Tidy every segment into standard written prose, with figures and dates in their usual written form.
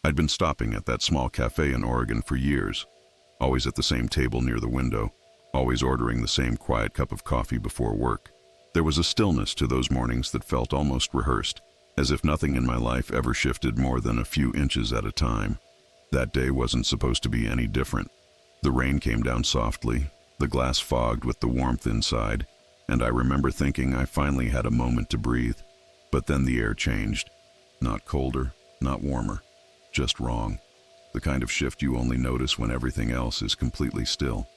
I'd been stopping at that small cafe in Oregon for years, always at the same table near the window, always ordering the same quiet cup of coffee before work. There was a stillness to those mornings that felt almost rehearsed, as if nothing in my life ever shifted more than a few inches at a time. That day wasn't supposed to be any different. The rain came down softly, the glass fogged with the warmth inside, and I remember thinking I finally had a moment to breathe. But then the air changed. Not colder, not warmer, just wrong. The kind of shift you only notice when everything else is completely still.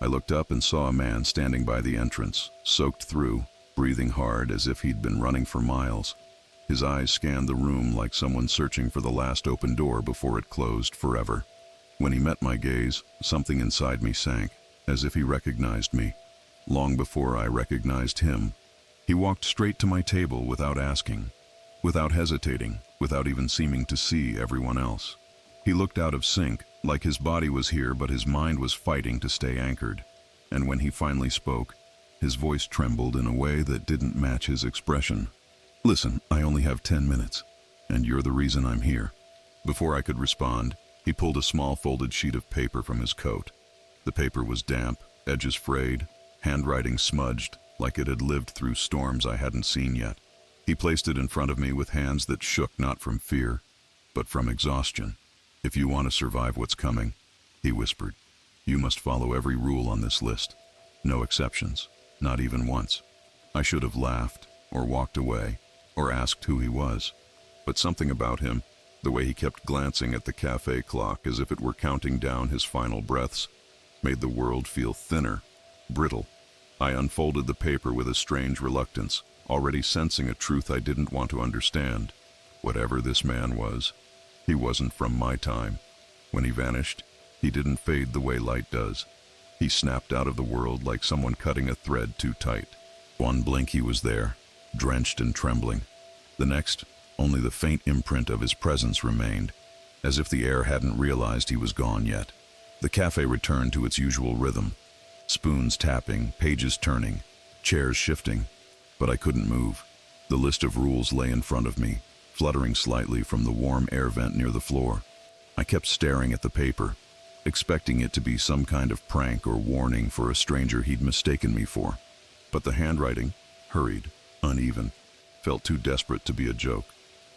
I looked up and saw a man standing by the entrance, soaked through, breathing hard as if he'd been running for miles. His eyes scanned the room like someone searching for the last open door before it closed forever. When he met my gaze, something inside me sank, as if he recognized me, long before I recognized him. He walked straight to my table without asking, without hesitating, without even seeming to see everyone else. He looked out of sync, like his body was here but his mind was fighting to stay anchored. And when he finally spoke, his voice trembled in a way that didn't match his expression. "Listen, I only have 10 minutes, and you're the reason I'm here." Before I could respond, he pulled a small folded sheet of paper from his coat. The paper was damp, edges frayed, handwriting smudged, like it had lived through storms I hadn't seen yet. He placed it in front of me with hands that shook not from fear, but from exhaustion. "If you want to survive what's coming," he whispered, "you must follow every rule on this list. No exceptions. Not even once." I should have laughed, or walked away, or asked who he was. But something about him, the way he kept glancing at the cafe clock as if it were counting down his final breaths, made the world feel thinner, brittle. I unfolded the paper with a strange reluctance, already sensing a truth I didn't want to understand. Whatever this man was, he wasn't from my time. When he vanished, he didn't fade the way light does. He snapped out of the world like someone cutting a thread too tight. One blink he was there, drenched and trembling. The next, only the faint imprint of his presence remained, as if the air hadn't realized he was gone yet. The cafe returned to its usual rhythm, spoons tapping, pages turning, chairs shifting, but I couldn't move. The list of rules lay in front of me, fluttering slightly from the warm air vent near the floor. I kept staring at the paper, expecting it to be some kind of prank or warning for a stranger he'd mistaken me for. But the handwriting, hurried, uneven, felt too desperate to be a joke,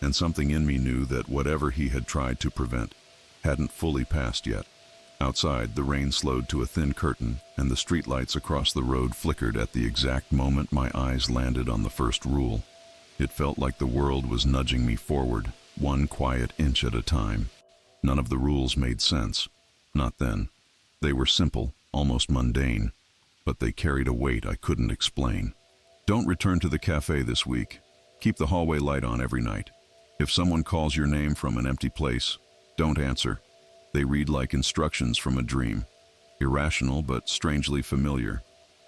and something in me knew that whatever he had tried to prevent hadn't fully passed yet. Outside, the rain slowed to a thin curtain, and the streetlights across the road flickered at the exact moment my eyes landed on the first rule. It felt like the world was nudging me forward, one quiet inch at a time. None of the rules made sense. Not then. They were simple, almost mundane, but they carried a weight I couldn't explain. Don't return to the cafe this week. Keep the hallway light on every night. If someone calls your name from an empty place, don't answer. They read like instructions from a dream. Irrational, but strangely familiar.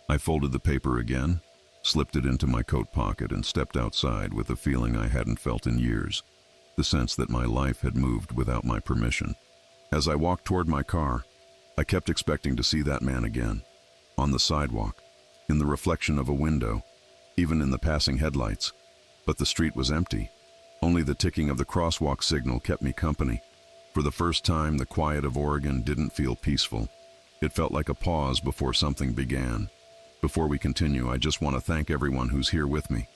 I folded the paper again, slipped it into my coat pocket, and stepped outside with a feeling I hadn't felt in years. The sense that my life had moved without my permission. As I walked toward my car, I kept expecting to see that man again. On the sidewalk, in the reflection of a window, even in the passing headlights. But the street was empty. Only the ticking of the crosswalk signal kept me company. For the first time, the quiet of Oregon didn't feel peaceful. It felt like a pause before something began. Before we continue, I just want to thank everyone who's here with me.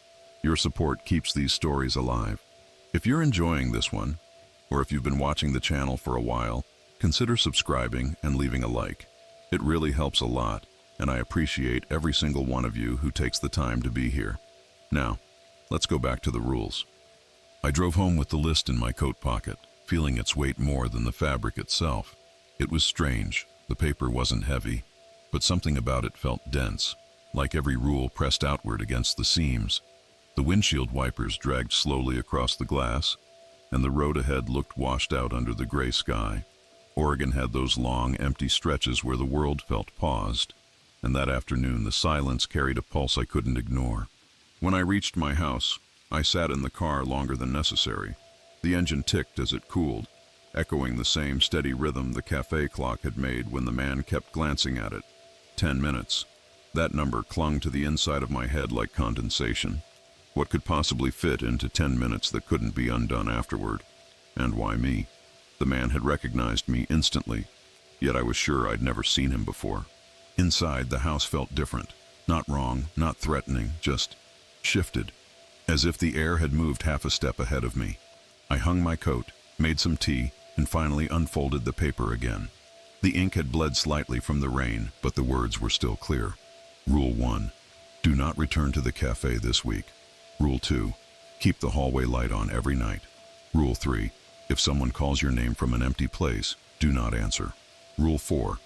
Your support keeps these stories alive. If you're enjoying this one, or if you've been watching the channel for a while, consider subscribing and leaving a like. It really helps a lot, and I appreciate every single one of you who takes the time to be here. Now, let's go back to the rules. I drove home with the list in my coat pocket, feeling its weight more than the fabric itself. It was strange. The paper wasn't heavy, but something about it felt dense, like every rule pressed outward against the seams. The windshield wipers dragged slowly across the glass, and the road ahead looked washed out under the gray sky. Oregon had those long, empty stretches where the world felt paused, and that afternoon the silence carried a pulse I couldn't ignore. When I reached my house, I sat in the car longer than necessary. The engine ticked as it cooled, echoing the same steady rhythm the cafe clock had made when the man kept glancing at it. 10 minutes. That number clung to the inside of my head like condensation. What could possibly fit into 10 minutes that couldn't be undone afterward? And why me? The man had recognized me instantly, yet I was sure I'd never seen him before. Inside, the house felt different. Not wrong, not threatening, just shifted, as if the air had moved half a step ahead of me. I hung my coat, made some tea, and finally unfolded the paper again. The ink had bled slightly from the rain, but the words were still clear. Rule 1. Do not return to the cafe this week. Rule 2. Keep the hallway light on every night. Rule 3. If someone calls your name from an empty place, do not answer. Rule 4.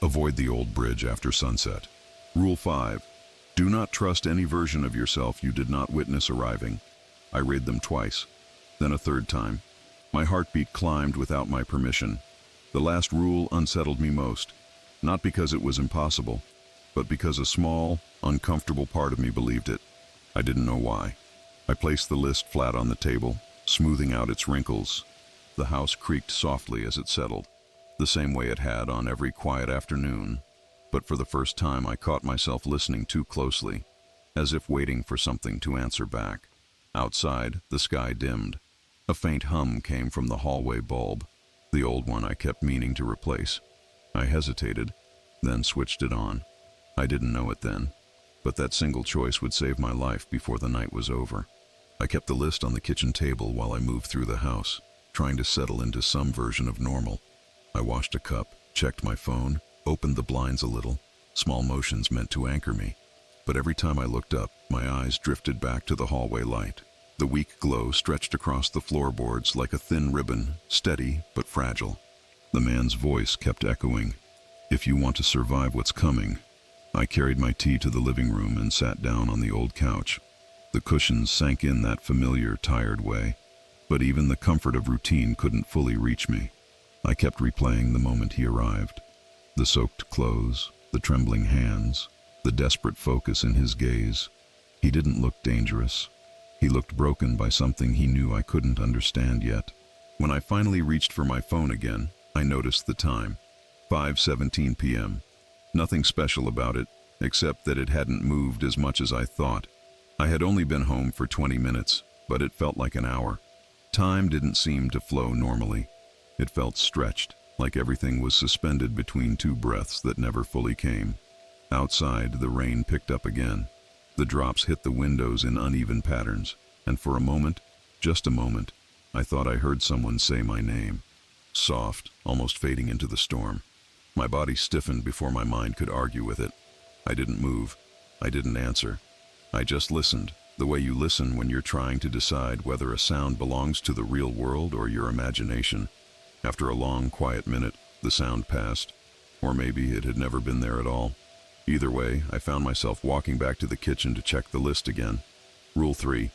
Avoid the old bridge after sunset. Rule 5. Do not trust any version of yourself you did not witness arriving. I read them twice, then a third time. My heartbeat climbed without my permission. The last rule unsettled me most, not because it was impossible, but because a small, uncomfortable part of me believed it. I didn't know why. I placed the list flat on the table, smoothing out its wrinkles. The house creaked softly as it settled, the same way it had on every quiet afternoon. But for the first time I caught myself listening too closely, as if waiting for something to answer back. Outside, the sky dimmed. A faint hum came from the hallway bulb, the old one I kept meaning to replace. I hesitated, then switched it on. I didn't know it then, but that single choice would save my life before the night was over. I kept the list on the kitchen table while I moved through the house, trying to settle into some version of normal. I washed a cup, checked my phone, opened the blinds a little, small motions meant to anchor me. But every time I looked up, my eyes drifted back to the hallway light. The weak glow stretched across the floorboards like a thin ribbon, steady but fragile. The man's voice kept echoing, "If you want to survive what's coming." I carried my tea to the living room and sat down on the old couch. The cushions sank in that familiar, tired way, but even the comfort of routine couldn't fully reach me. I kept replaying the moment he arrived. The soaked clothes, the trembling hands, the desperate focus in his gaze. He didn't look dangerous. He looked broken by something he knew I couldn't understand yet. When I finally reached for my phone again, I noticed the time. 5:17 p.m. Nothing special about it, except that it hadn't moved as much as I thought. I had only been home for 20 minutes, but it felt like an hour. Time didn't seem to flow normally. It felt stretched, like everything was suspended between two breaths that never fully came. Outside, the rain picked up again. The drops hit the windows in uneven patterns, and for a moment, just a moment, I thought I heard someone say my name. Soft, almost fading into the storm. My body stiffened before my mind could argue with it. I didn't move. I didn't answer. I just listened, the way you listen when you're trying to decide whether a sound belongs to the real world or your imagination. After a long, quiet minute, the sound passed, or maybe it had never been there at all. Either way, I found myself walking back to the kitchen to check the list again. Rule 3.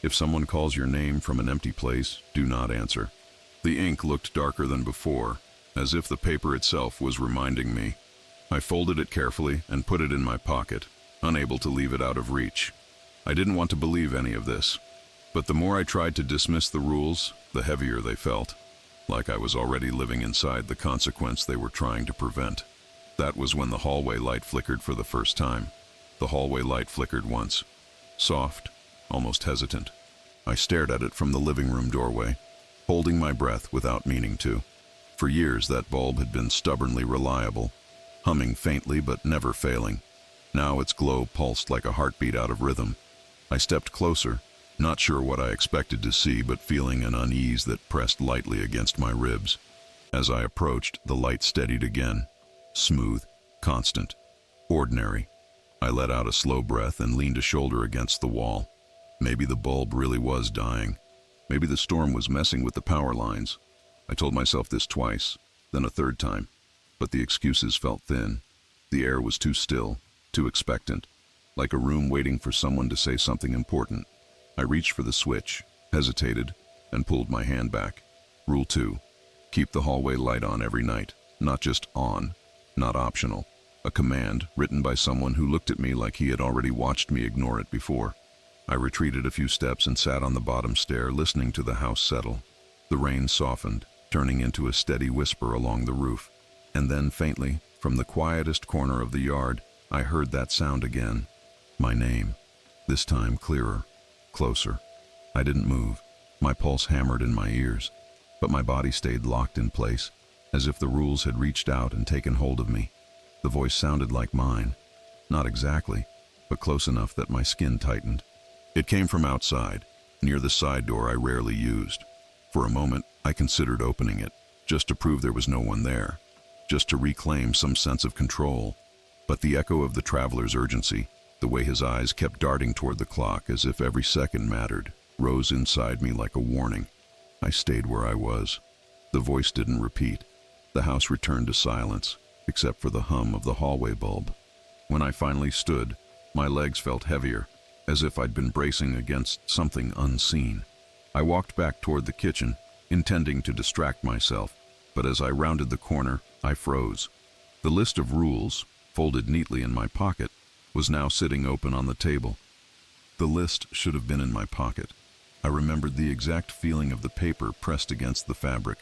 If someone calls your name from an empty place, do not answer. The ink looked darker than before, as if the paper itself was reminding me. I folded it carefully and put it in my pocket, unable to leave it out of reach. I didn't want to believe any of this, but the more I tried to dismiss the rules, the heavier they felt, like I was already living inside the consequence they were trying to prevent. That was when the hallway light flickered for the first time. The hallway light flickered once. Soft, almost hesitant. I stared at it from the living room doorway, holding my breath without meaning to. For years that bulb had been stubbornly reliable, humming faintly but never failing. Now its glow pulsed like a heartbeat out of rhythm. I stepped closer, not sure what I expected to see, but feeling an unease that pressed lightly against my ribs. As I approached, the light steadied again. Smooth, constant, ordinary. I let out a slow breath and leaned a shoulder against the wall. Maybe the bulb really was dying. Maybe the storm was messing with the power lines. I told myself this twice, then a third time, but the excuses felt thin. The air was too still, too expectant, like a room waiting for someone to say something important. I reached for the switch, hesitated, and pulled my hand back. Rule 2. Keep the hallway light on every night, not just on, not optional. A command written by someone who looked at me like he had already watched me ignore it before. I retreated a few steps and sat on the bottom stair, listening to the house settle. The rain softened, turning into a steady whisper along the roof. And then faintly, from the quietest corner of the yard, I heard that sound again. My name. This time clearer, closer. I didn't move. My pulse hammered in my ears. but my body stayed locked in place, as if the rules had reached out and taken hold of me. The voice sounded like mine. Not exactly, but close enough that my skin tightened. It came from outside, near the side door I rarely used. For a moment, I considered opening it, just to prove there was no one there, just to reclaim some sense of control. But the echo of the traveler's urgency, the way his eyes kept darting toward the clock as if every second mattered, rose inside me like a warning. I stayed where I was. The voice didn't repeat. The house returned to silence, except for the hum of the hallway bulb. When I finally stood, my legs felt heavier, as if I'd been bracing against something unseen. I walked back toward the kitchen, intending to distract myself, but as I rounded the corner, I froze. The list of rules, folded neatly in my pocket, was now sitting open on the table. The list should have been in my pocket. I remembered the exact feeling of the paper pressed against the fabric,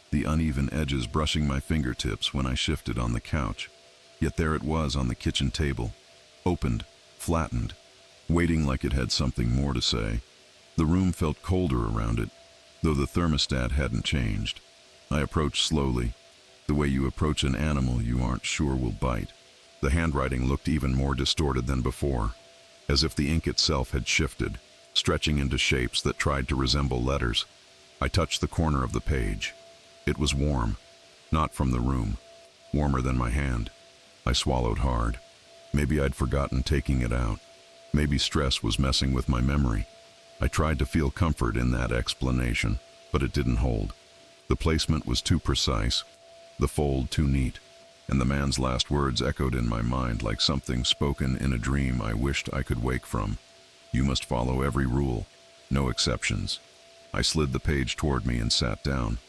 the uneven edges brushing my fingertips when I shifted on the couch. Yet there it was on the kitchen table, opened, flattened, waiting like it had something more to say. The room felt colder around it, though the thermostat hadn't changed. I approached slowly, the way you approach an animal you aren't sure will bite. The handwriting looked even more distorted than before, as if the ink itself had shifted, stretching into shapes that tried to resemble letters. I touched the corner of the page. It was warm, not from the room, warmer than my hand. I swallowed hard. Maybe I'd forgotten taking it out. Maybe stress was messing with my memory. I tried to feel comfort in that explanation, but it didn't hold. The placement was too precise, the fold too neat, and the man's last words echoed in my mind like something spoken in a dream I wished I could wake from. You must follow every rule, no exceptions. I slid the page toward me and sat down.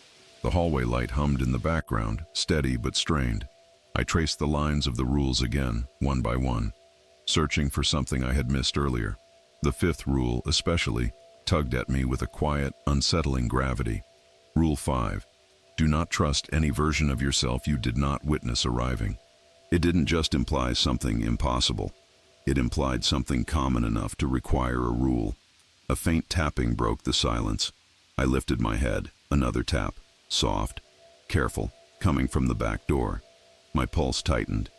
The hallway light hummed in the background, steady but strained. I traced the lines of the rules again, one by one, searching for something I had missed earlier. The fifth rule, especially, tugged at me with a quiet, unsettling gravity. Rule 5. Do not trust any version of yourself you did not witness arriving. It didn't just imply something impossible. It implied something common enough to require a rule. A faint tapping broke the silence. I lifted my head. Another tap, soft, careful, coming from the back door. My pulse tightened.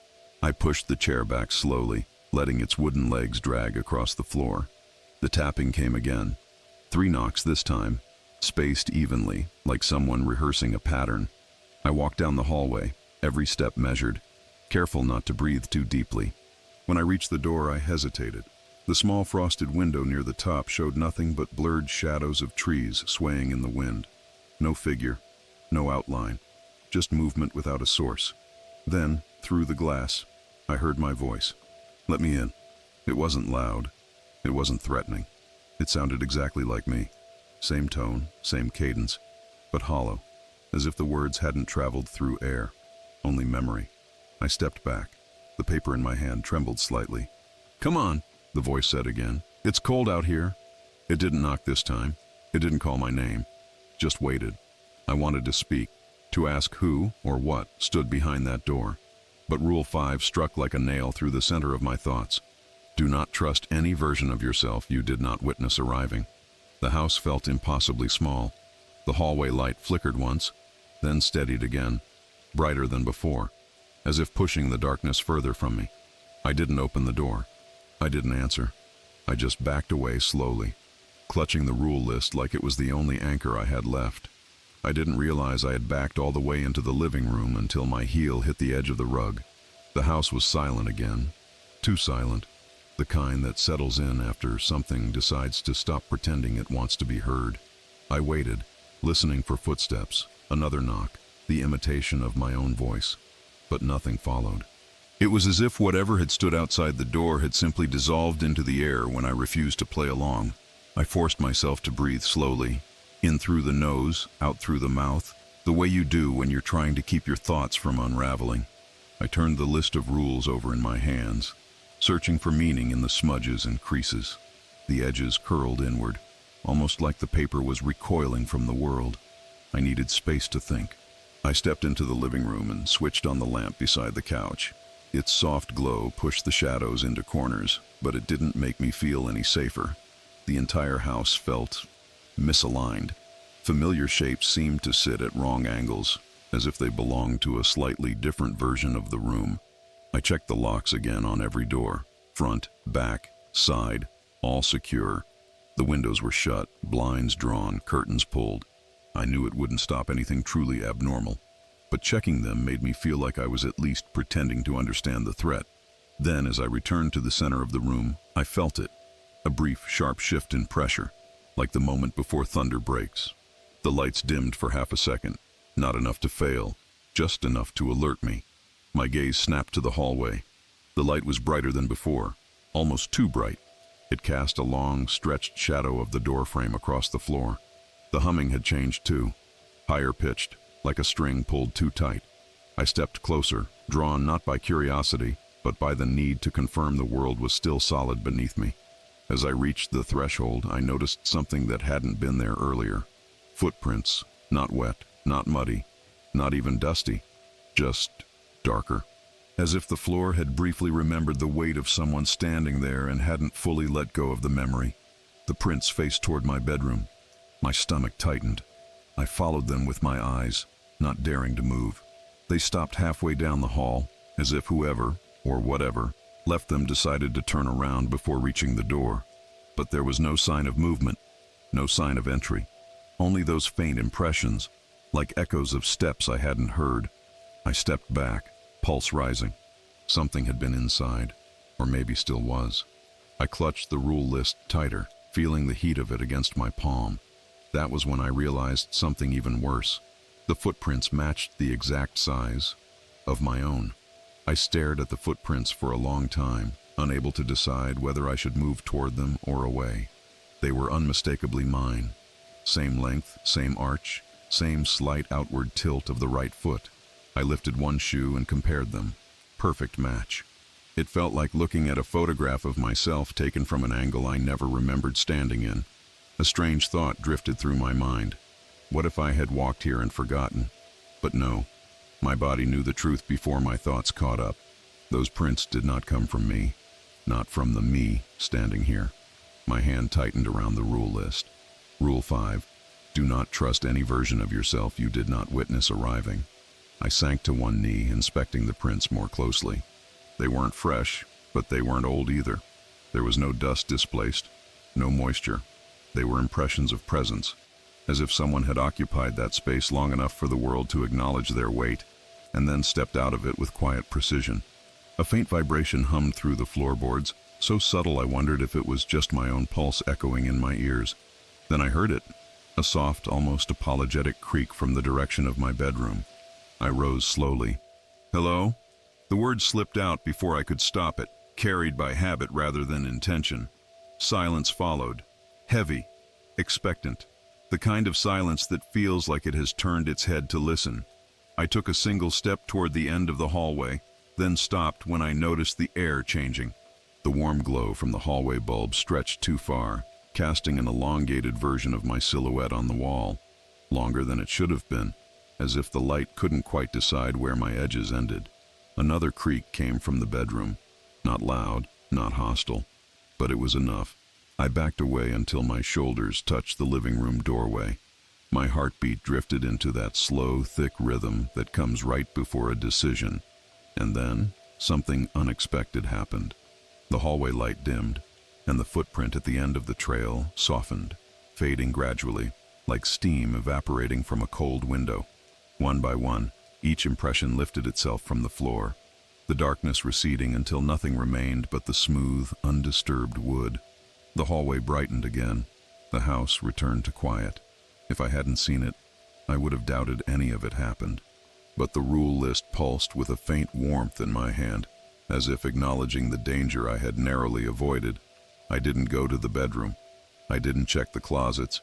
I pushed the chair back slowly, letting its wooden legs drag across the floor. The tapping came again. 3 knocks this time, spaced evenly, like someone rehearsing a pattern. I walked down the hallway, every step measured, careful not to breathe too deeply. When I reached the door, I hesitated. The small frosted window near the top showed nothing but blurred shadows of trees swaying in the wind. No figure, no outline, just movement without a source. Then, through the glass, I heard my voice. Let me in. It wasn't loud. It wasn't threatening. It sounded exactly like me. Same tone, same cadence, but hollow, as if the words hadn't traveled through air, only memory. I stepped back. The paper in my hand trembled slightly. Come on, the voice said again. It's cold out here. It didn't knock this time. It didn't call my name. Just waited. I wanted to speak, to ask who or what stood behind that door. But Rule 5 struck like a nail through the center of my thoughts. Do not trust any version of yourself you did not witness arriving. The house felt impossibly small. The hallway light flickered once, then steadied again, brighter than before, as if pushing the darkness further from me. I didn't open the door. I didn't answer. I just backed away slowly, clutching the rule list like it was the only anchor I had left. I didn't realize I had backed all the way into the living room until my heel hit the edge of the rug. The house was silent again, too silent, the kind that settles in after something decides to stop pretending it wants to be heard. I waited, listening for footsteps, another knock, the imitation of my own voice. But nothing followed. It was as if whatever had stood outside the door had simply dissolved into the air when I refused to play along. I forced myself to breathe slowly, in through the nose, out through the mouth, the way you do when you're trying to keep your thoughts from unraveling. I turned the list of rules over in my hands, searching for meaning in the smudges and creases. The edges curled inward, almost like the paper was recoiling from the world. I needed space to think. I stepped into the living room and switched on the lamp beside the couch. Its soft glow pushed the shadows into corners, but it didn't make me feel any safer. The entire house felt misaligned, Familiar shapes seemed to sit at wrong angles, as if they belonged to a slightly different version of the room. I checked the locks again on every door, front, back, side, all secure. The windows were shut, blinds drawn, curtains pulled. I knew it wouldn't stop anything truly abnormal, but checking them made me feel like I was at least pretending to understand the threat. Then, as I returned to the center of the room, I felt it. A brief, sharp shift in pressure, like the moment before thunder breaks. The lights dimmed for half a second, not enough to fail, just enough to alert me. My gaze snapped to the hallway. The light was brighter than before, almost too bright. It cast a long, stretched shadow of the doorframe across the floor. The humming had changed too, higher pitched, like a string pulled too tight. I stepped closer, drawn not by curiosity, but by the need to confirm the world was still solid beneath me. As I reached the threshold, I noticed something that hadn't been there earlier. Footprints, not wet, not muddy, not even dusty, just darker. As if the floor had briefly remembered the weight of someone standing there and hadn't fully let go of the memory. The prints faced toward my bedroom. My stomach tightened. I followed them with my eyes, not daring to move. They stopped halfway down the hall, as if whoever, or whatever, left them decided to turn around before reaching the door. But there was no sign of movement, no sign of entry. Only those faint impressions, like echoes of steps I hadn't heard. I stepped back, pulse rising. Something had been inside, or maybe still was. I clutched the rule list tighter, feeling the heat of it against my palm. That was when I realized something even worse. The footprints matched the exact size of my own. I stared at the footprints for a long time, unable to decide whether I should move toward them or away. They were unmistakably mine. Same length, same arch, same slight outward tilt of the right foot. I lifted one shoe and compared them. Perfect match. It felt like looking at a photograph of myself taken from an angle I never remembered standing in. A strange thought drifted through my mind. What if I had walked here and forgotten? But no. My body knew the truth before my thoughts caught up. Those prints did not come from me. Not from the me standing here. My hand tightened around the rule list. Rule 5. Do not trust any version of yourself you did not witness arriving. I sank to one knee, inspecting the prints more closely. They weren't fresh, but they weren't old either. There was no dust displaced, no moisture. They were impressions of presence, as if someone had occupied that space long enough for the world to acknowledge their weight, and then stepped out of it with quiet precision. A faint vibration hummed through the floorboards, so subtle I wondered if it was just my own pulse echoing in my ears. Then I heard it, a soft, almost apologetic creak from the direction of my bedroom. I rose slowly. Hello? The word slipped out before I could stop it, carried by habit rather than intention. Silence followed, heavy, expectant, the kind of silence that feels like it has turned its head to listen. I took a single step toward the end of the hallway, then stopped when I noticed the air changing. The warm glow from the hallway bulb stretched too far, casting an elongated version of my silhouette on the wall, longer than it should have been, as if the light couldn't quite decide where my edges ended. Another creak came from the bedroom, not loud, not hostile, but it was enough. I backed away until my shoulders touched the living room doorway. My heartbeat drifted into that slow, thick rhythm that comes right before a decision. And then, something unexpected happened. The hallway light dimmed, and the footprint at the end of the trail softened, fading gradually, like steam evaporating from a cold window. One by one, each impression lifted itself from the floor, the darkness receding until nothing remained but the smooth, undisturbed wood. The hallway brightened again. The house returned to quiet. If I hadn't seen it, I would have doubted any of it happened. But the rule list pulsed with a faint warmth in my hand, as if acknowledging the danger I had narrowly avoided. I didn't go to the bedroom. I didn't check the closets.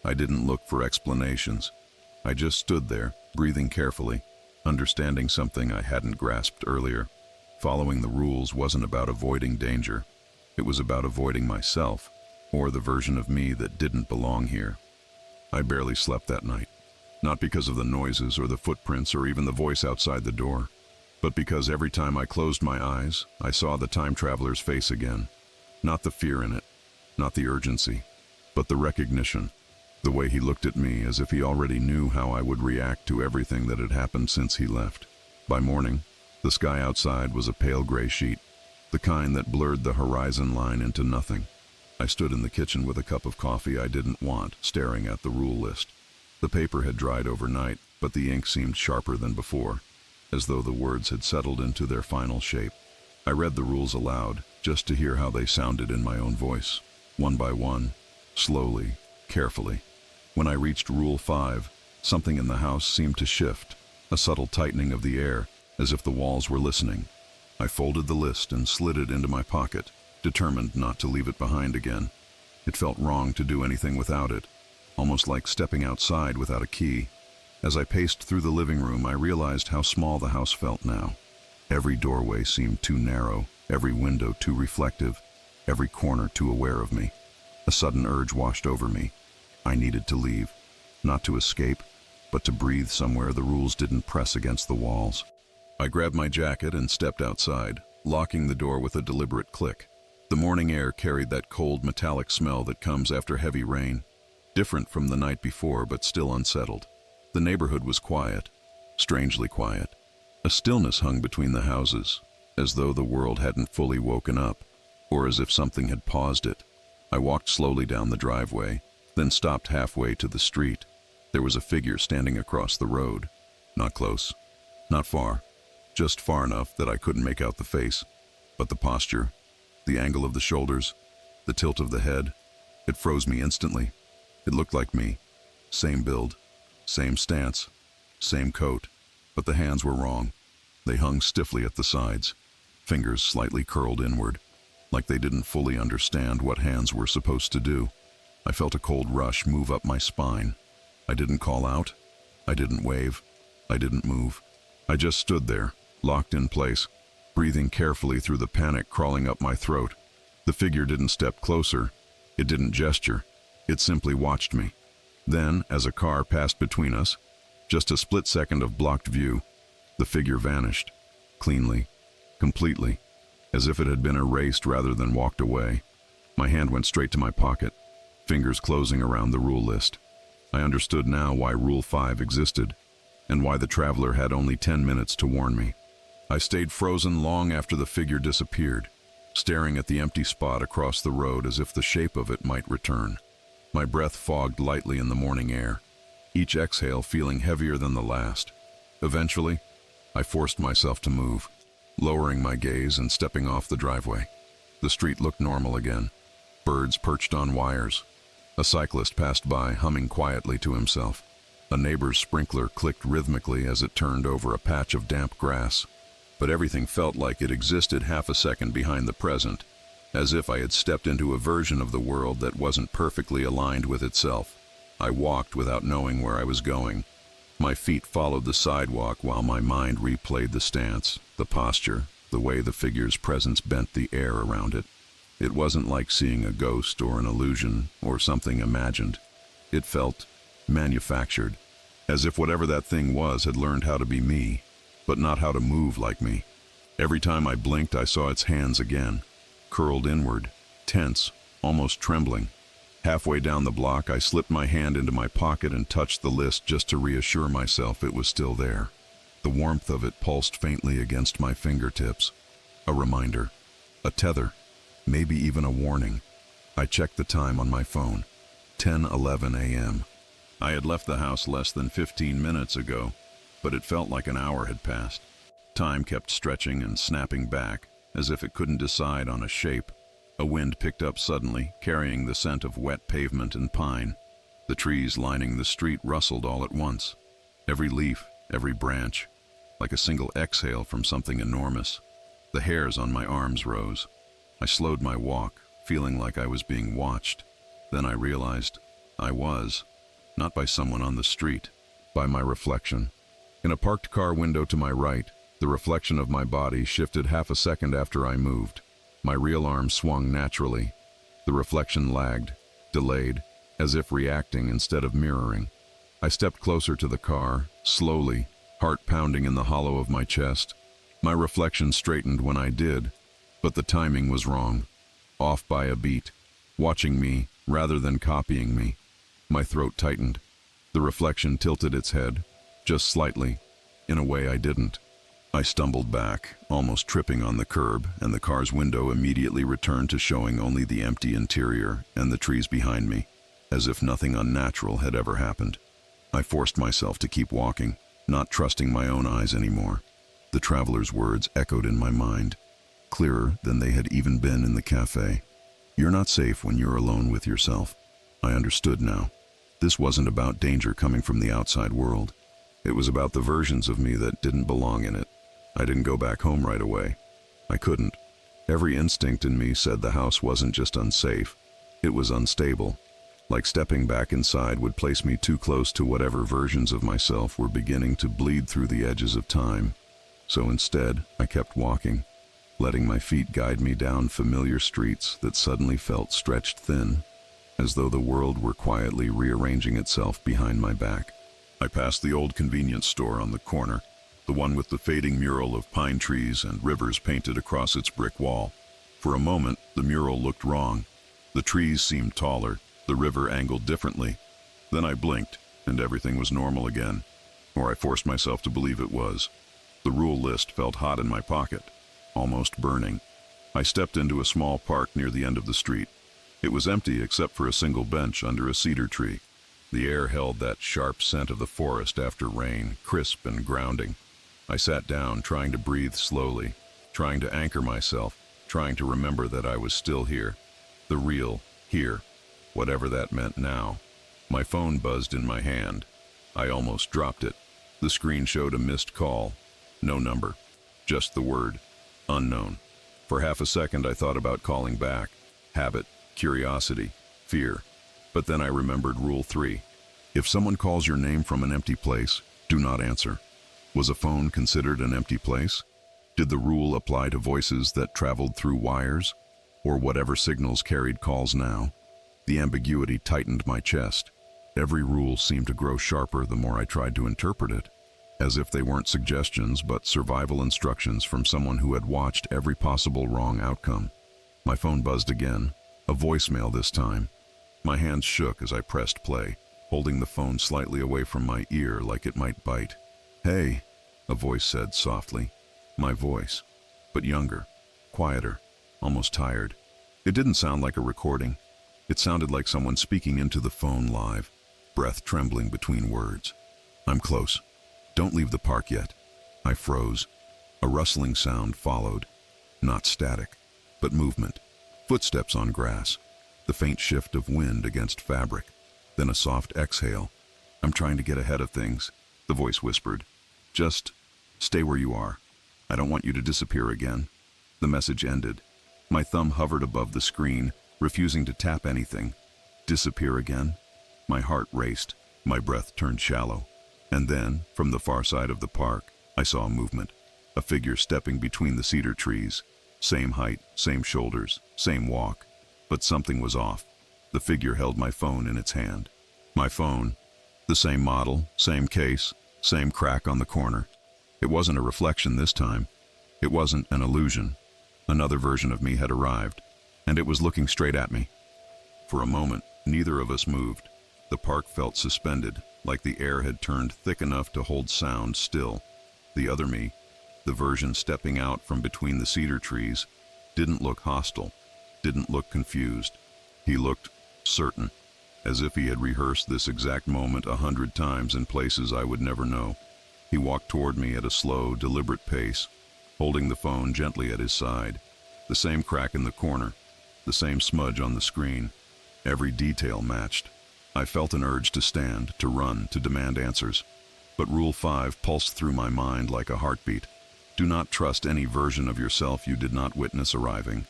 I didn't look for explanations. I just stood there, breathing carefully, understanding something I hadn't grasped earlier. Following the rules wasn't about avoiding danger. It was about avoiding myself, or the version of me that didn't belong here. I barely slept that night, not because of the noises or the footprints or even the voice outside the door, but because every time I closed my eyes, I saw the time traveler's face again. Not the fear in it, not the urgency, but the recognition. The way he looked at me as if he already knew how I would react to everything that had happened since he left. By morning, the sky outside was a pale gray sheet, the kind that blurred the horizon line into nothing. I stood in the kitchen with a cup of coffee I didn't want, staring at the rule list. The paper had dried overnight, but the ink seemed sharper than before, as though the words had settled into their final shape. I read the rules aloud, just to hear how they sounded in my own voice, one by one, slowly, carefully. When I reached Rule 5, something in the house seemed to shift, a subtle tightening of the air, as if the walls were listening. I folded the list and slid it into my pocket, determined not to leave it behind again. It felt wrong to do anything without it, almost like stepping outside without a key. As I paced through the living room, I realized how small the house felt now. Every doorway seemed too narrow, every window too reflective, every corner too aware of me. A sudden urge washed over me. I needed to leave, not to escape, but to breathe somewhere the rules didn't press against the walls. I grabbed my jacket and stepped outside, locking the door with a deliberate click. The morning air carried that cold metallic smell that comes after heavy rain, different from the night before but still unsettled. The neighborhood was quiet, strangely quiet. A stillness hung between the houses, as though the world hadn't fully woken up, or as if something had paused it. I walked slowly down the driveway, then stopped halfway to the street. There was a figure standing across the road. Not close, not far, just far enough that I couldn't make out the face. But the posture, the angle of the shoulders, the tilt of the head, it froze me instantly. It looked like me. Same build, same stance, same coat, but the hands were wrong. They hung stiffly at the sides, fingers slightly curled inward, like they didn't fully understand what hands were supposed to do. I felt a cold rush move up my spine. I didn't call out. I didn't wave. I didn't move. I just stood there, locked in place, breathing carefully through the panic crawling up my throat. The figure didn't step closer. It didn't gesture. It simply watched me. Then, as a car passed between us, just a split second of blocked view, the figure vanished, cleanly, completely, as if it had been erased rather than walked away. My hand went straight to my pocket, fingers closing around the rule list. I understood now why Rule 5 existed, and why the traveler had only 10 minutes to warn me. I stayed frozen long after the figure disappeared, staring at the empty spot across the road as if the shape of it might return. My breath fogged lightly in the morning air, each exhale feeling heavier than the last. Eventually, I forced myself to move, lowering my gaze and stepping off the driveway. The street looked normal again, birds perched on wires. A cyclist passed by, humming quietly to himself. A neighbor's sprinkler clicked rhythmically as it turned over a patch of damp grass. But everything felt like it existed half a second behind the present, as if I had stepped into a version of the world that wasn't perfectly aligned with itself. I walked without knowing where I was going. My feet followed the sidewalk while my mind replayed the stance, the posture, the way the figure's presence bent the air around it. It wasn't like seeing a ghost or an illusion or something imagined. It felt manufactured, as if whatever that thing was had learned how to be me, but not how to move like me. Every time I blinked, I saw its hands again, curled inward, tense, almost trembling. Halfway down the block, I slipped my hand into my pocket and touched the list just to reassure myself it was still there. The warmth of it pulsed faintly against my fingertips. A reminder, a tether, maybe even a warning. I checked the time on my phone, 10:11 a.m. I had left the house less than 15 minutes ago, but it felt like an hour had passed. Time kept stretching and snapping back, as if it couldn't decide on a shape. A wind picked up suddenly, carrying the scent of wet pavement and pine. The trees lining the street rustled all at once. Every leaf, every branch, like a single exhale from something enormous. The hairs on my arms rose. I slowed my walk, feeling like I was being watched. Then I realized I was, not by someone on the street, by my reflection. In a parked car window to my right, the reflection of my body shifted half a second after I moved. My real arm swung naturally. The reflection lagged, delayed, as if reacting instead of mirroring. I stepped closer to the car, slowly, heart pounding in the hollow of my chest. My reflection straightened when I did, but the timing was wrong, off by a beat, watching me rather than copying me. My throat tightened. The reflection tilted its head, just slightly, in a way I didn't. I stumbled back, almost tripping on the curb, and the car's window immediately returned to showing only the empty interior and the trees behind me, as if nothing unnatural had ever happened. I forced myself to keep walking, not trusting my own eyes anymore. The traveler's words echoed in my mind, clearer than they had even been in the cafe. You're not safe when you're alone with yourself. I understood now. This wasn't about danger coming from the outside world. It was about the versions of me that didn't belong in it. I didn't go back home right away. I couldn't. Every instinct in me said the house wasn't just unsafe, it was unstable. Like stepping back inside would place me too close to whatever versions of myself were beginning to bleed through the edges of time. So instead, I kept walking, letting my feet guide me down familiar streets that suddenly felt stretched thin, as though the world were quietly rearranging itself behind my back. I passed the old convenience store on the corner, the one with the fading mural of pine trees and rivers painted across its brick wall. For a moment, the mural looked wrong. The trees seemed taller, the river angled differently. Then I blinked, and everything was normal again, or I forced myself to believe it was. The rule list felt hot in my pocket, almost burning. I stepped into a small park near the end of the street. It was empty except for a single bench under a cedar tree. The air held that sharp scent of the forest after rain, crisp and grounding. I sat down, trying to breathe slowly, trying to anchor myself, trying to remember that I was still here. The real here, whatever that meant now. My phone buzzed in my hand. I almost dropped it. The screen showed a missed call. No number. Just the word, unknown. For half a second I thought about calling back. Habit, curiosity, fear. But then I remembered Rule 3. If someone calls your name from an empty place, do not answer. Was a phone considered an empty place? Did the rule apply to voices that traveled through wires, or whatever signals carried calls now? The ambiguity tightened my chest. Every rule seemed to grow sharper the more I tried to interpret it, as if they weren't suggestions but survival instructions from someone who had watched every possible wrong outcome. My phone buzzed again, a voicemail this time. My hands shook as I pressed play, holding the phone slightly away from my ear like it might bite. "Hey," a voice said softly. My voice, but younger, quieter, almost tired. It didn't sound like a recording. It sounded like someone speaking into the phone live, breath trembling between words. "I'm close. Don't leave the park yet." I froze. A rustling sound followed. Not static, but movement. Footsteps on grass. The faint shift of wind against fabric. Then a soft exhale. "I'm trying to get ahead of things," the voice whispered. "Just stay where you are. I don't want you to disappear again." The message ended. My thumb hovered above the screen, refusing to tap anything. Disappear again? My heart raced. My breath turned shallow. And then, from the far side of the park, I saw a movement. A figure stepping between the cedar trees. Same height, same shoulders, same walk. But something was off. The figure held my phone in its hand. My phone. The same model, same case, same crack on the corner. It wasn't a reflection this time. It wasn't an illusion. Another version of me had arrived, and it was looking straight at me. For a moment, neither of us moved. The park felt suspended, like the air had turned thick enough to hold sound still. The other me, the version stepping out from between the cedar trees, didn't look hostile, didn't look confused. He looked certain, as if he had rehearsed this exact moment 100 times in places I would never know. He walked toward me at a slow, deliberate pace, holding the phone gently at his side. The same crack in the corner, the same smudge on the screen. Every detail matched. I felt an urge to stand, to run, to demand answers. But Rule 5 pulsed through my mind like a heartbeat. Do not trust any version of yourself you did not witness arriving.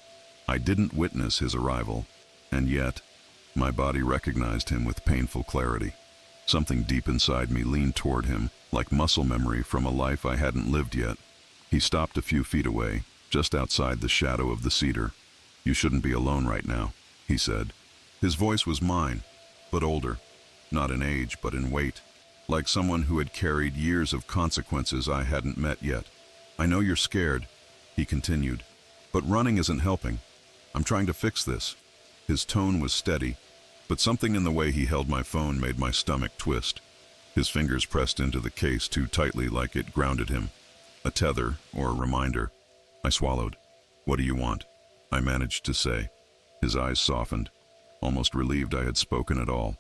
I didn't witness his arrival, and yet, my body recognized him with painful clarity. Something deep inside me leaned toward him, like muscle memory from a life I hadn't lived yet. He stopped a few feet away, just outside the shadow of the cedar. "You shouldn't be alone right now," he said. His voice was mine, but older, not in age but in weight, like someone who had carried years of consequences I hadn't met yet. "I know you're scared," he continued, "but running isn't helping. I'm trying to fix this." His tone was steady, But something in the way he held my phone made my stomach twist. His fingers pressed into the case too tightly, like it grounded him. A tether or a reminder. I swallowed. "What do you want?" I managed to say. His eyes softened, almost relieved I had spoken at all.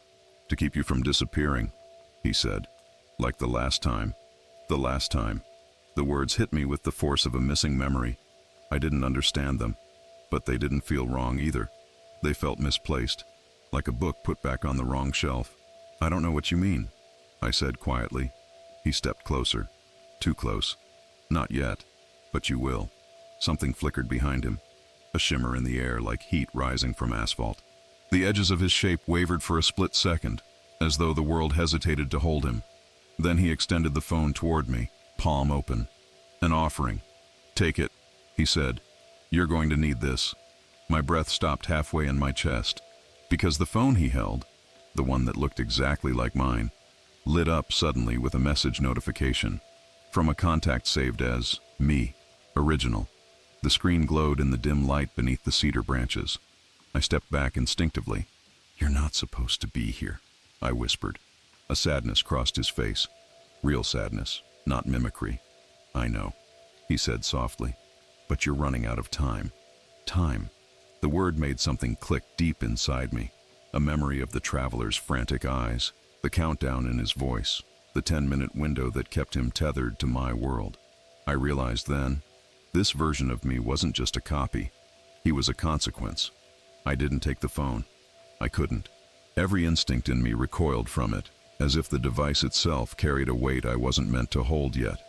"To keep you from disappearing," he said. "Like the last time." The last time. The words hit me with the force of a missing memory. I didn't understand them, but they didn't feel wrong either. They felt misplaced, like a book put back on the wrong shelf. "I don't know what you mean," I said quietly. He stepped closer. Too close. "Not yet, but you will." Something flickered behind him, a shimmer in the air like heat rising from asphalt. The edges of his shape wavered for a split second, as though the world hesitated to hold him. Then he extended the phone toward me, palm open. "An offering. Take it," he said. "You're going to need this." My breath stopped halfway in my chest, because the phone he held, the one that looked exactly like mine, lit up suddenly with a message notification from a contact saved as me, original. The screen glowed in the dim light beneath the cedar branches. I stepped back instinctively. "You're not supposed to be here," I whispered. A sadness crossed his face. Real sadness, not mimicry. "I know," he said softly, "but you're running out of time." Time. The word made something click deep inside me. A memory of the traveler's frantic eyes, the countdown in his voice, the 10-minute window that kept him tethered to my world. I realized then, this version of me wasn't just a copy. He was a consequence. I didn't take the phone. I couldn't. Every instinct in me recoiled from it, as if the device itself carried a weight I wasn't meant to hold yet.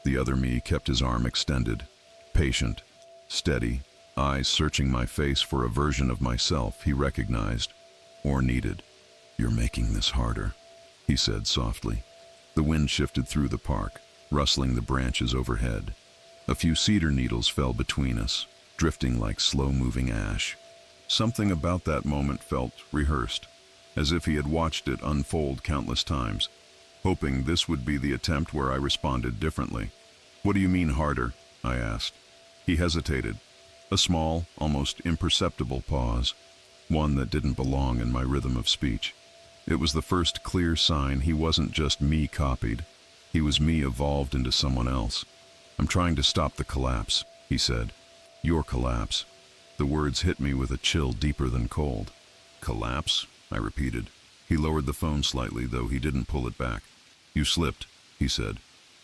The other me kept his arm extended, patient, steady, eyes searching my face for a version of myself he recognized or needed. "You're making this harder," he said softly. The wind shifted through the park, rustling the branches overhead. A few cedar needles fell between us, drifting like slow-moving ash. Something about that moment felt rehearsed, as if he had watched it unfold countless times, hoping this would be the attempt where I responded differently. "What do you mean harder?" I asked. He hesitated. A small, almost imperceptible pause, one that didn't belong in my rhythm of speech. It was the first clear sign he wasn't just me copied. He was me evolved into someone else. "I'm trying to stop the collapse," he said. "Your collapse." The words hit me with a chill deeper than cold. "Collapse?" I repeated. He lowered the phone slightly, though he didn't pull it back. "You slipped," he said.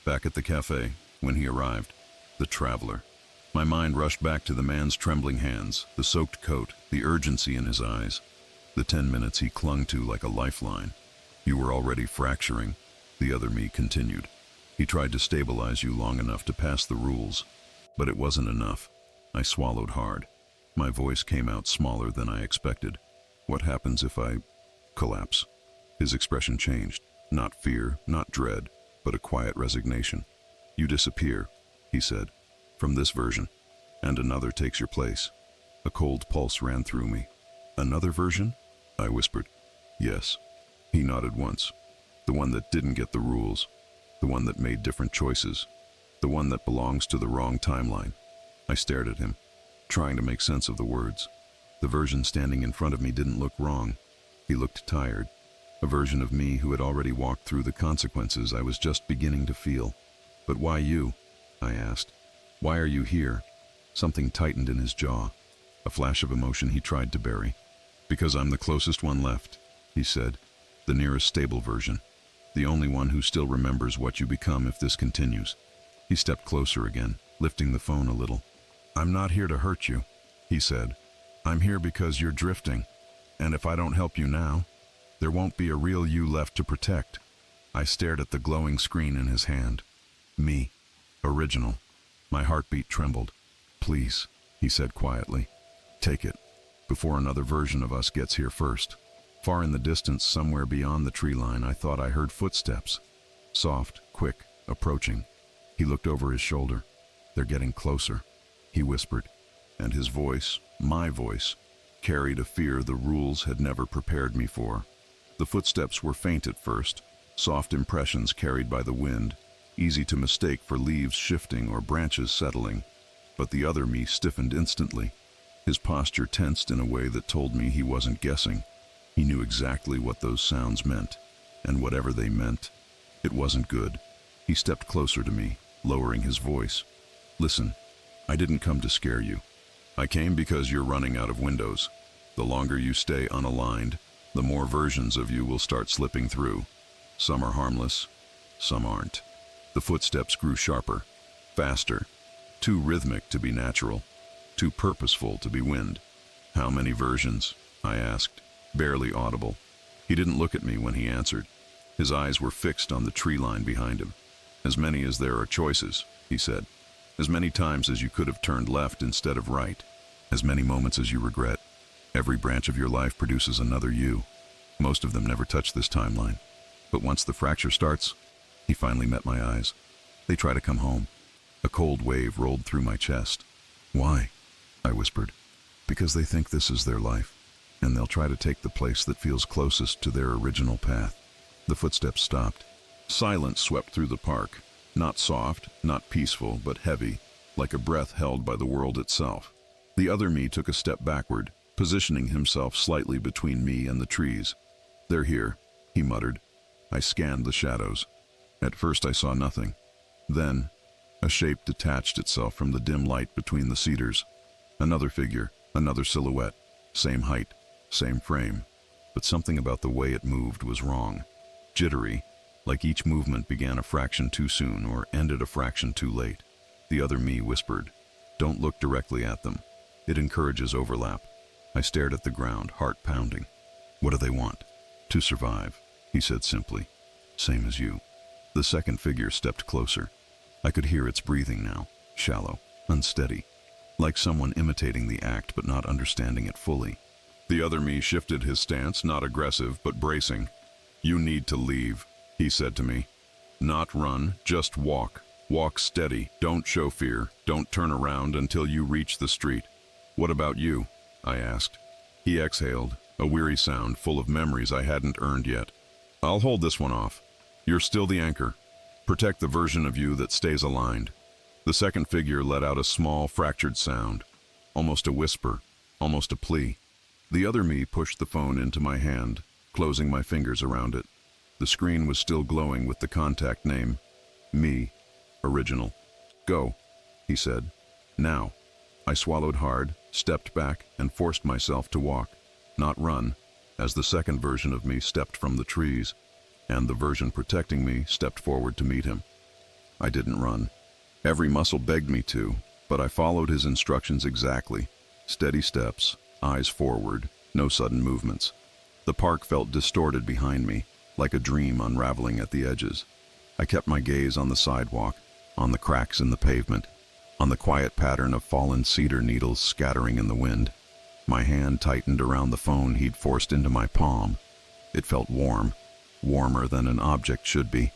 "Back at the cafe, when he arrived. The traveler." My mind rushed back to the man's trembling hands, the soaked coat, the urgency in his eyes. The 10 minutes he clung to like a lifeline. "You were already fracturing," the other me continued. "He tried to stabilize you long enough to pass the rules, but it wasn't enough." I swallowed hard. My voice came out smaller than I expected. "What happens if I collapse?" His expression changed. Not fear, not dread, but a quiet resignation. "You disappear," he said, "from this version, and another takes your place." A cold pulse ran through me. "Another version?" I whispered. "Yes." He nodded once. "The one that didn't get the rules. The one that made different choices. The one that belongs to the wrong timeline." I stared at him, trying to make sense of the words. The version standing in front of me didn't look wrong. He looked tired. A version of me who had already walked through the consequences I was just beginning to feel. "But why you?" I asked. "Why are you here?" Something tightened in his jaw, a flash of emotion he tried to bury. "Because I'm the closest one left," he said. "The nearest stable version. The only one who still remembers what you become if this continues." He stepped closer again, lifting the phone a little. "I'm not here to hurt you," he said. "I'm here because you're drifting, and if I don't help you now, there won't be a real you left to protect." I stared at the glowing screen in his hand. Me. Original. My heartbeat trembled. "Please," he said quietly. "Take it, before another version of us gets here first." Far in the distance, somewhere beyond the tree line, I thought I heard footsteps. Soft, quick, approaching. He looked over his shoulder. "They're getting closer," he whispered, and his voice, my voice, carried a fear the rules had never prepared me for. The footsteps were faint at first, soft impressions carried by the wind, easy to mistake for leaves shifting or branches settling. But the other me stiffened instantly. His posture tensed in a way that told me he wasn't guessing. He knew exactly what those sounds meant, and whatever they meant, it wasn't good. He stepped closer to me, lowering his voice. Listen, I didn't come to scare you. I came because you're running out of windows. The longer you stay unaligned, the more versions of you will start slipping through. Some are harmless, some aren't. The footsteps grew sharper, faster, too rhythmic to be natural, too purposeful to be wind. How many versions? I asked, barely audible. He didn't look at me when he answered. His eyes were fixed on the tree line behind him. As many as there are choices, he said. As many times as you could have turned left instead of right. As many moments as you regret. Every branch of your life produces another you. Most of them never touch this timeline. But once the fracture starts, he finally met my eyes. They try to come home. A cold wave rolled through my chest. Why? I whispered. Because they think this is their life, and they'll try to take the place that feels closest to their original path. The footsteps stopped. Silence swept through the park. Not soft, not peaceful, but heavy, like a breath held by the world itself. The other me took a step backward, positioning himself slightly between me and the trees. They're here, he muttered. I scanned the shadows. At first I saw nothing. Then, a shape detached itself from the dim light between the cedars. Another figure, another silhouette, same height, same frame. But something about the way it moved was wrong. Jittery, like each movement began a fraction too soon or ended a fraction too late. The other me whispered, "Don't look directly at them. It encourages overlap." I stared at the ground, heart pounding. "What do they want?" "To survive," he said simply. "Same as you." The second figure stepped closer. I could hear its breathing now, shallow, unsteady, like someone imitating the act but not understanding it fully. The other me shifted his stance, not aggressive, but bracing. "You need to leave," he said to me. "Not run, just walk. Walk steady, don't show fear, don't turn around until you reach the street." "What about you?" I asked. He exhaled, a weary sound full of memories I hadn't earned yet. "I'll hold this one off. You're still the anchor. Protect the version of you that stays aligned." The second figure let out a small, fractured sound, almost a whisper, almost a plea. The other me pushed the phone into my hand, closing my fingers around it. The screen was still glowing with the contact name. Me. Original. "Go," he said. "Now." I swallowed hard, stepped back, and forced myself to walk, not run, as the second version of me stepped from the trees, and the version protecting me stepped forward to meet him. I didn't run. Every muscle begged me to, but I followed his instructions exactly. Steady steps, eyes forward, no sudden movements. The park felt distorted behind me, like a dream unraveling at the edges. I kept my gaze on the sidewalk, on the cracks in the pavement, on the quiet pattern of fallen cedar needles scattering in the wind. My hand tightened around the phone he'd forced into my palm. It felt warm, warmer than an object should be,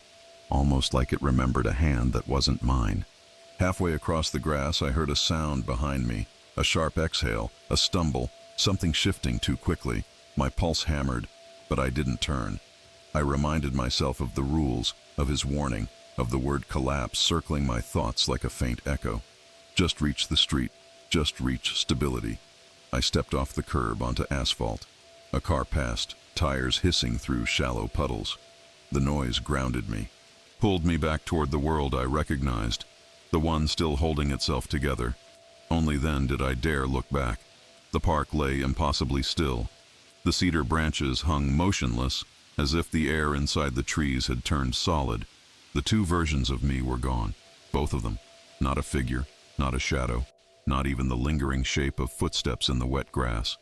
almost like it remembered a hand that wasn't mine. Halfway across the grass, I heard a sound behind me, a sharp exhale, a stumble, something shifting too quickly. My pulse hammered, but I didn't turn. I reminded myself of the rules, of his warning, of the word collapse circling my thoughts like a faint echo. Just reach the street, just reach stability. I stepped off the curb onto asphalt. A car passed, tires hissing through shallow puddles. The noise grounded me, pulled me back toward the world I recognized, the one still holding itself together. Only then did I dare look back. The park lay impossibly still. The cedar branches hung motionless, as if the air inside the trees had turned solid. The two versions of me were gone, both of them. Not a figure, not a shadow, not even the lingering shape of footsteps in the wet grass.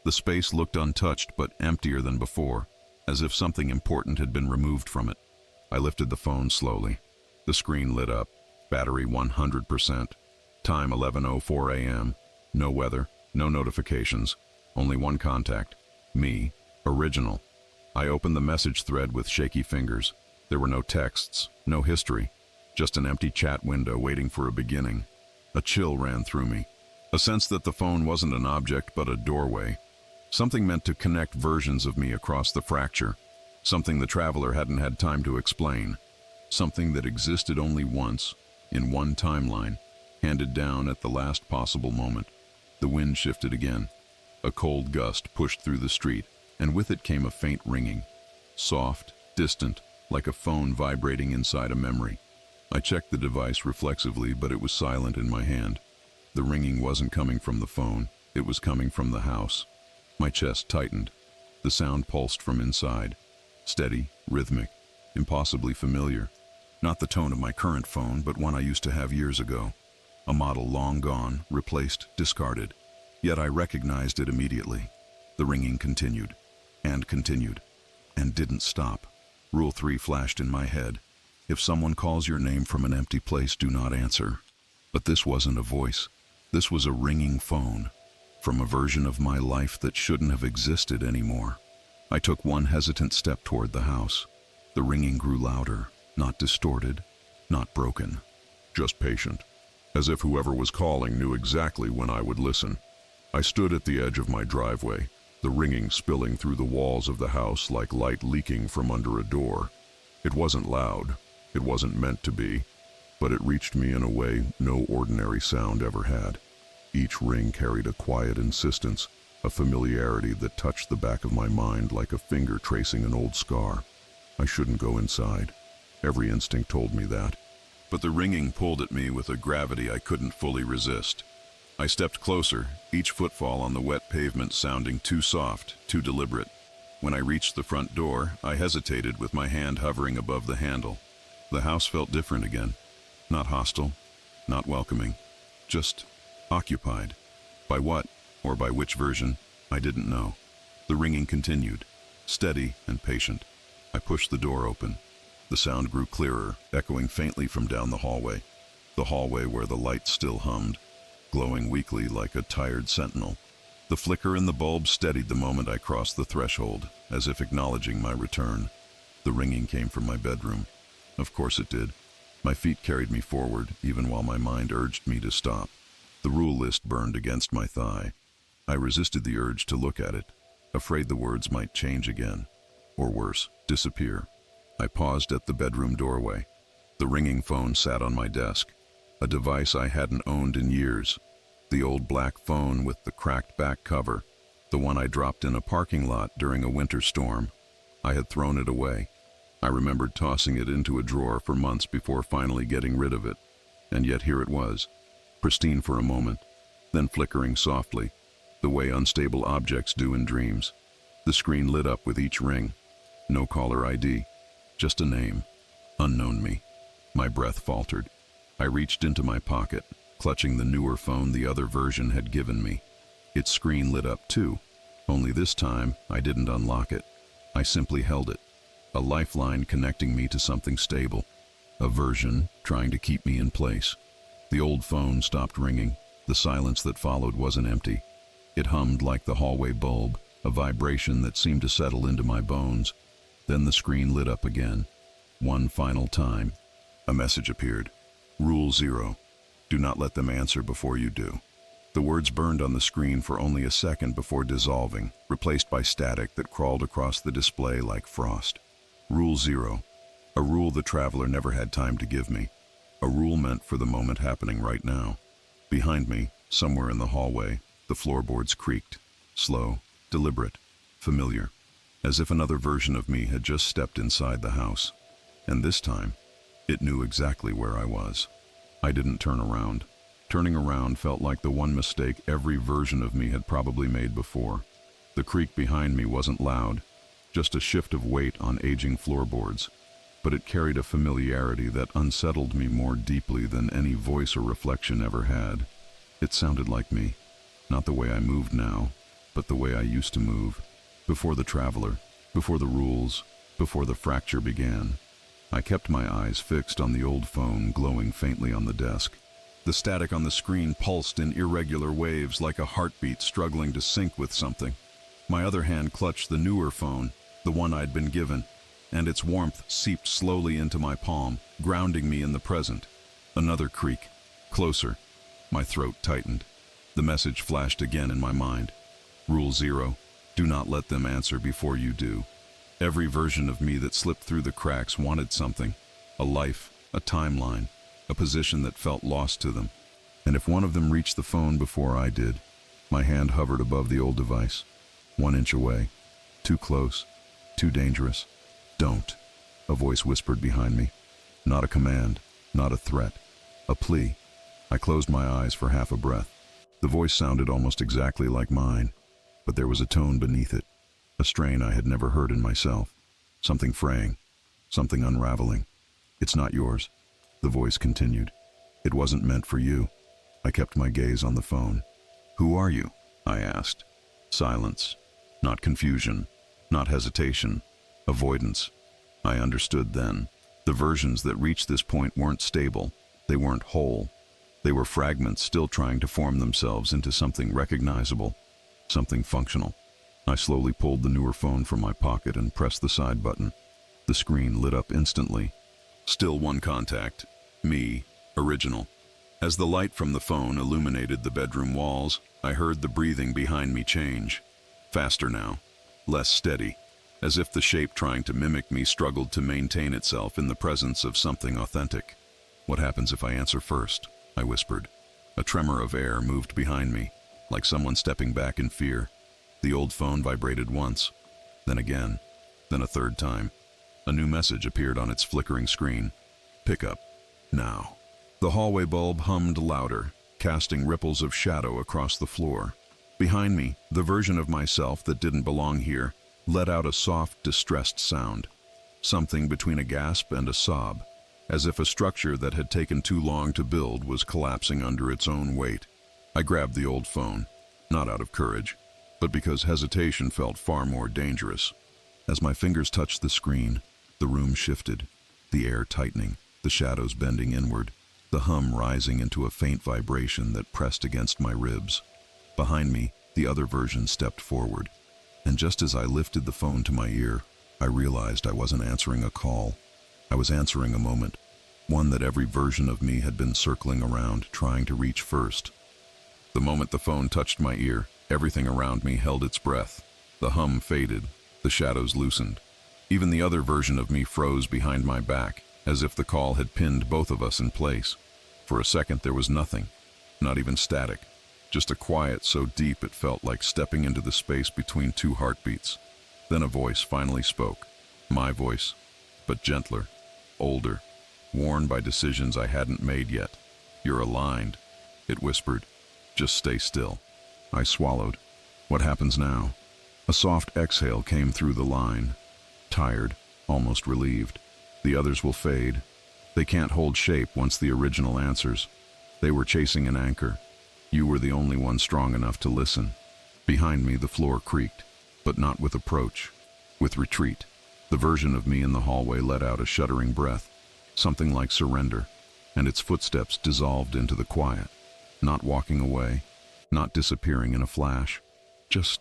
The space looked untouched but emptier than before, as if something important had been removed from it. I lifted the phone slowly. The screen lit up, battery 100%, time 11:04 a.m., no weather, no notifications, only one contact, me, original. I opened the message thread with shaky fingers. There were no texts, no history, just an empty chat window waiting for a beginning. A chill ran through me, a sense that the phone wasn't an object but a doorway. Something meant to connect versions of me across the fracture, something the traveler hadn't had time to explain, something that existed only once, in one timeline, handed down at the last possible moment. The wind shifted again. A cold gust pushed through the street, and with it came a faint ringing. Soft, distant, like a phone vibrating inside a memory. I checked the device reflexively, but it was silent in my hand. The ringing wasn't coming from the phone, it was coming from the house. My chest tightened. The sound pulsed from inside. Steady, rhythmic, impossibly familiar. Not the tone of my current phone, but one I used to have years ago. A model long gone, replaced, discarded. Yet I recognized it immediately. The ringing continued, and didn't stop. Rule 3 flashed in my head. If someone calls your name from an empty place, do not answer. But this wasn't a voice. This was a ringing phone, from a version of my life that shouldn't have existed anymore. I took one hesitant step toward the house. The ringing grew louder, not distorted, not broken, just patient, as if whoever was calling knew exactly when I would listen. I stood at the edge of my driveway, the ringing spilling through the walls of the house like light leaking from under a door. It wasn't loud, it wasn't meant to be, but it reached me in a way no ordinary sound ever had. Each ring carried a quiet insistence, a familiarity that touched the back of my mind like a finger tracing an old scar. I shouldn't go inside. Every instinct told me that. But the ringing pulled at me with a gravity I couldn't fully resist. I stepped closer, each footfall on the wet pavement sounding too soft, too deliberate. When I reached the front door, I hesitated with my hand hovering above the handle. The house felt different again. Not hostile, not welcoming, just occupied. By what, or by which version, I didn't know. The ringing continued, steady and patient. I pushed the door open. The sound grew clearer, echoing faintly from down the hallway where the light still hummed, glowing weakly like a tired sentinel. The flicker in the bulb steadied the moment I crossed the threshold, as if acknowledging my return. The ringing came from my bedroom. Of course it did. My feet carried me forward, even while my mind urged me to stop. The rule list burned against my thigh. I resisted the urge to look at it, afraid the words might change again, or worse, disappear. I paused at the bedroom doorway. The ringing phone sat on my desk, a device I hadn't owned in years. The old black phone with the cracked back cover, the one I dropped in a parking lot during a winter storm. I had thrown it away. I remembered tossing it into a drawer for months before finally getting rid of it. And yet here it was, pristine for a moment, then flickering softly, the way unstable objects do in dreams. The screen lit up with each ring. No caller ID, just a name. Unknown me. My breath faltered. I reached into my pocket, clutching the newer phone the other version had given me. Its screen lit up too, only this time I didn't unlock it. I simply held it. A lifeline connecting me to something stable. A version trying to keep me in place. The old phone stopped ringing. The silence that followed wasn't empty. It hummed like the hallway bulb, a vibration that seemed to settle into my bones. Then the screen lit up again. One final time. A message appeared. Rule 0. Do not let them answer before you do. The words burned on the screen for only a second before dissolving, replaced by static that crawled across the display like frost. Rule 0. A rule the traveler never had time to give me. A rule meant for the moment happening right now. Behind me, somewhere in the hallway, the floorboards creaked. Slow, deliberate, familiar. As if another version of me had just stepped inside the house. And this time, it knew exactly where I was. I didn't turn around. Turning around felt like the one mistake every version of me had probably made before. The creak behind me wasn't loud, just a shift of weight on aging floorboards, but it carried a familiarity that unsettled me more deeply than any voice or reflection ever had. It sounded like me, not the way I moved now, but the way I used to move, before the traveler, before the rules, before the fracture began. I kept my eyes fixed on the old phone glowing faintly on the desk. The static on the screen pulsed in irregular waves like a heartbeat struggling to sync with something. My other hand clutched the newer phone, the one I'd been given, and its warmth seeped slowly into my palm, grounding me in the present. Another creak. Closer. My throat tightened. The message flashed again in my mind. Rule 0. Do not let them answer before you do. Every version of me that slipped through the cracks wanted something. A life, a timeline, a position that felt lost to them. And if one of them reached the phone before I did, my hand hovered above the old device, 1 inch away, Too close. Too dangerous. Don't. A voice whispered behind me. Not a command. Not a threat. A plea. I closed my eyes for half a breath. The voice sounded almost exactly like mine, but there was a tone beneath it, a strain I had never heard in myself. Something fraying. Something unraveling. It's not yours. The voice continued. It wasn't meant for you. I kept my gaze on the phone. Who are you? I asked. Silence. Not confusion. Not hesitation. Avoidance. I understood then. The versions that reached this point weren't stable. They weren't whole. They were fragments still trying to form themselves into something recognizable, something functional. I slowly pulled the newer phone from my pocket and pressed the side button. The screen lit up instantly. Still one contact. Me. Original. As the light from the phone illuminated the bedroom walls, I heard the breathing behind me change. Faster now. Less steady. As if the shape trying to mimic me struggled to maintain itself in the presence of something authentic. What happens if I answer first? I whispered. A tremor of air moved behind me, like someone stepping back in fear. The old phone vibrated once, then again, then a third time. A new message appeared on its flickering screen. Pick up. Now. The hallway bulb hummed louder, casting ripples of shadow across the floor. Behind me, the version of myself that didn't belong here let out a soft, distressed sound. Something between a gasp and a sob, as if a structure that had taken too long to build was collapsing under its own weight. I grabbed the old phone, not out of courage, but because hesitation felt far more dangerous. As my fingers touched the screen, the room shifted, the air tightening, the shadows bending inward, the hum rising into a faint vibration that pressed against my ribs. Behind me, the other version stepped forward, and just as I lifted the phone to my ear, I realized I wasn't answering a call. I was answering a moment, one that every version of me had been circling around, trying to reach first. The moment the phone touched my ear, everything around me held its breath. The hum faded, the shadows loosened. Even the other version of me froze behind my back, as if the call had pinned both of us in place. For a second there was nothing, not even static, just a quiet so deep it felt like stepping into the space between two heartbeats. Then a voice finally spoke, my voice, but gentler, older, worn by decisions I hadn't made yet. You're aligned, it whispered. Just stay still. I swallowed. What happens now? A soft exhale came through the line. Tired, almost relieved. The others will fade. They can't hold shape once the original answers. They were chasing an anchor. You were the only one strong enough to listen. Behind me, the floor creaked, but not with approach, with retreat. The version of me in the hallway let out a shuddering breath, something like surrender, and its footsteps dissolved into the quiet, not walking away, not disappearing in a flash, just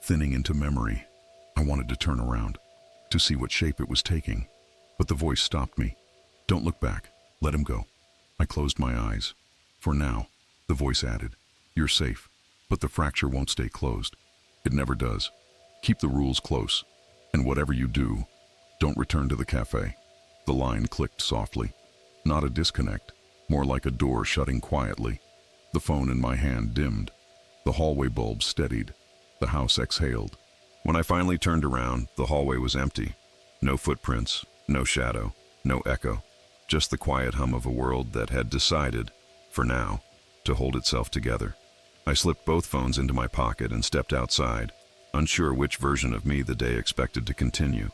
thinning into memory. I wanted to turn around, to see what shape it was taking, but the voice stopped me. Don't look back. Let him go. I closed my eyes. For now, the voice added, you're safe, but the fracture won't stay closed. It never does. Keep the rules close, and whatever you do, don't return to the cafe. The line clicked softly. Not a disconnect, more like a door shutting quietly. The phone in my hand dimmed. The hallway bulb steadied. The house exhaled. When I finally turned around, the hallway was empty. No footprints, no shadow, no echo. Just the quiet hum of a world that had decided, for now, to hold itself together. I slipped both phones into my pocket and stepped outside, unsure which version of me the day expected to continue.